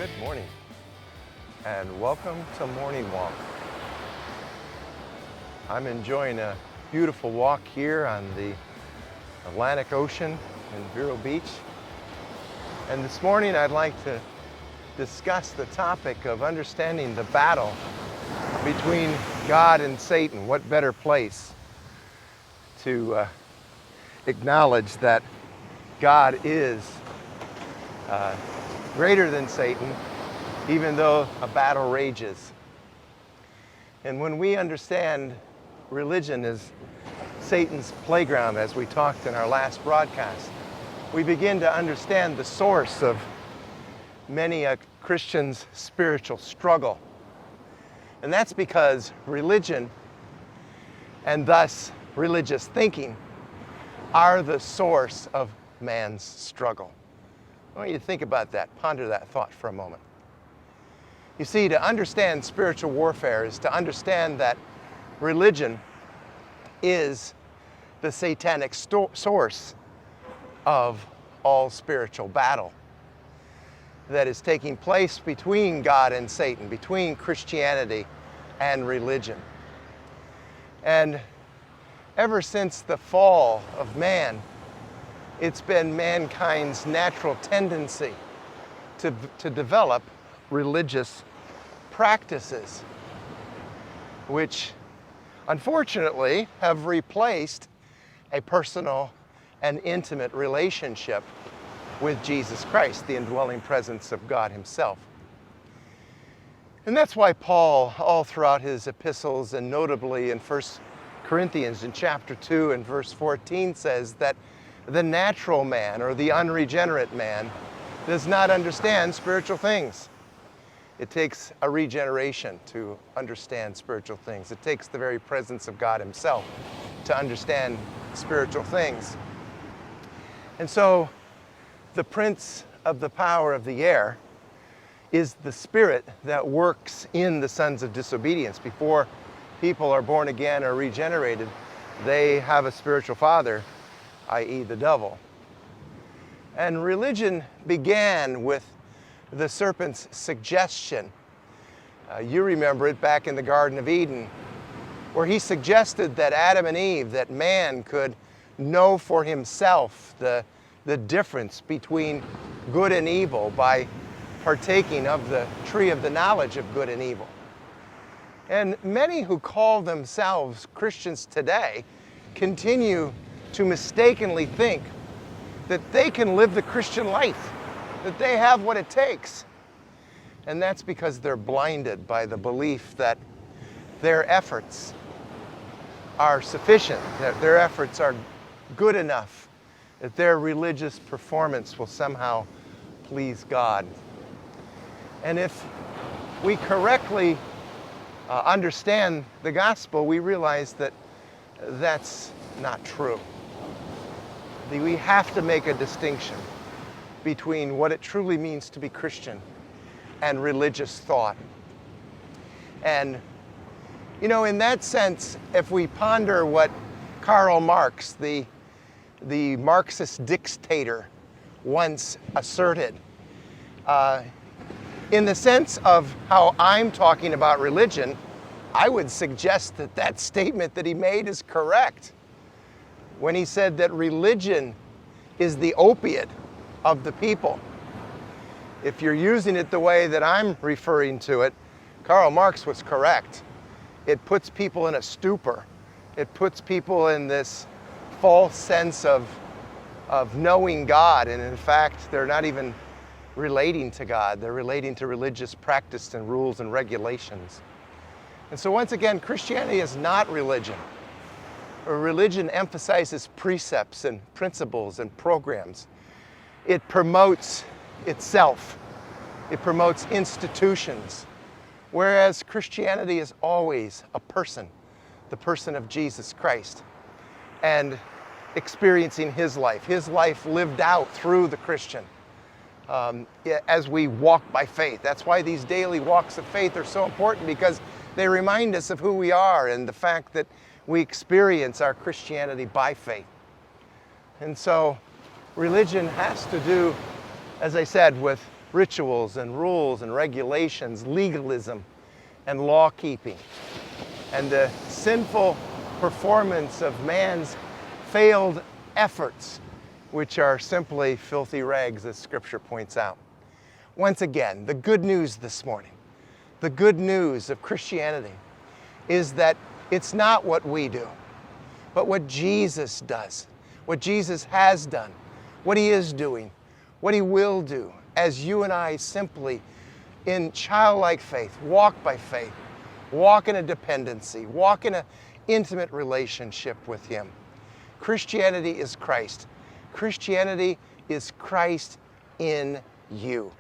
Good morning and welcome to Morning Walk. I'm enjoying a beautiful walk here on the Atlantic Ocean in Vero Beach. And this morning I'd like to discuss the topic of understanding the battle between God and Satan. What better place to acknowledge that God is greater than Satan, even though a battle rages. And when we understand religion is Satan's playground, as we talked in our last broadcast, we begin to understand the source of many a Christian's spiritual struggle. And that's because religion, and thus religious thinking, are the source of man's struggle. I want you to think about that, ponder that thought for a moment. You see, to understand spiritual warfare is to understand that religion is the satanic source of all spiritual battle that is taking place between God and Satan, between Christianity and religion. And ever since the fall of man, it's been mankind's natural tendency to develop religious practices, which unfortunately have replaced a personal and intimate relationship with Jesus Christ, the indwelling presence of God Himself. And that's why Paul, all throughout his epistles, and notably in 1 Corinthians in chapter 2 and verse 14, says that the natural man, or the unregenerate man, does not understand spiritual things. It takes a regeneration to understand spiritual things. It takes the very presence of God Himself to understand spiritual things. And so, the prince of the power of the air is the spirit that works in the sons of disobedience. Before people are born again or regenerated, they have a spiritual father, i.e. the devil. And religion began with the serpent's suggestion. You remember it back in the Garden of Eden, where he suggested that Adam and Eve, that man could know for himself the difference between good and evil by partaking of the tree of the knowledge of good and evil. And many who call themselves Christians today continue to mistakenly think that they can live the Christian life, that they have what it takes. And that's because they're blinded by the belief that their efforts are sufficient, that their efforts are good enough, that their religious performance will somehow please God. And if we correctly understand the gospel, we realize that that's not true. We have to make a distinction between what it truly means to be Christian and religious thought. And, you know, in that sense, if we ponder what Karl Marx, the Marxist dictator, once asserted, in the sense of how I'm talking about religion, I would suggest that that statement that he made is correct. When he said that religion is the opiate of the people. If you're using it the way that I'm referring to it, Karl Marx was correct. It puts people in a stupor. It puts people in this false sense of knowing God, and in fact, they're not even relating to God. They're relating to religious practice and rules and regulations. And so once again, Christianity is not religion. Religion emphasizes precepts and principles and programs. It promotes itself. It promotes institutions. Whereas Christianity is always a person, the person of Jesus Christ, and experiencing His life lived out through the Christian as we walk by faith. That's why these daily walks of faith are so important, because they remind us of who we are and the fact that we experience our Christianity by faith. And so religion has to do, as I said, with rituals and rules and regulations, legalism and law-keeping, and the sinful performance of man's failed efforts, which are simply filthy rags, as Scripture points out. Once again, the good news this morning, the good news of Christianity is that it's not what we do, but what Jesus does, what Jesus has done, what he is doing, what he will do, as you and I simply, in childlike faith, walk by faith, walk in a dependency, walk in an intimate relationship with him. Christianity is Christ. Christianity is Christ in you.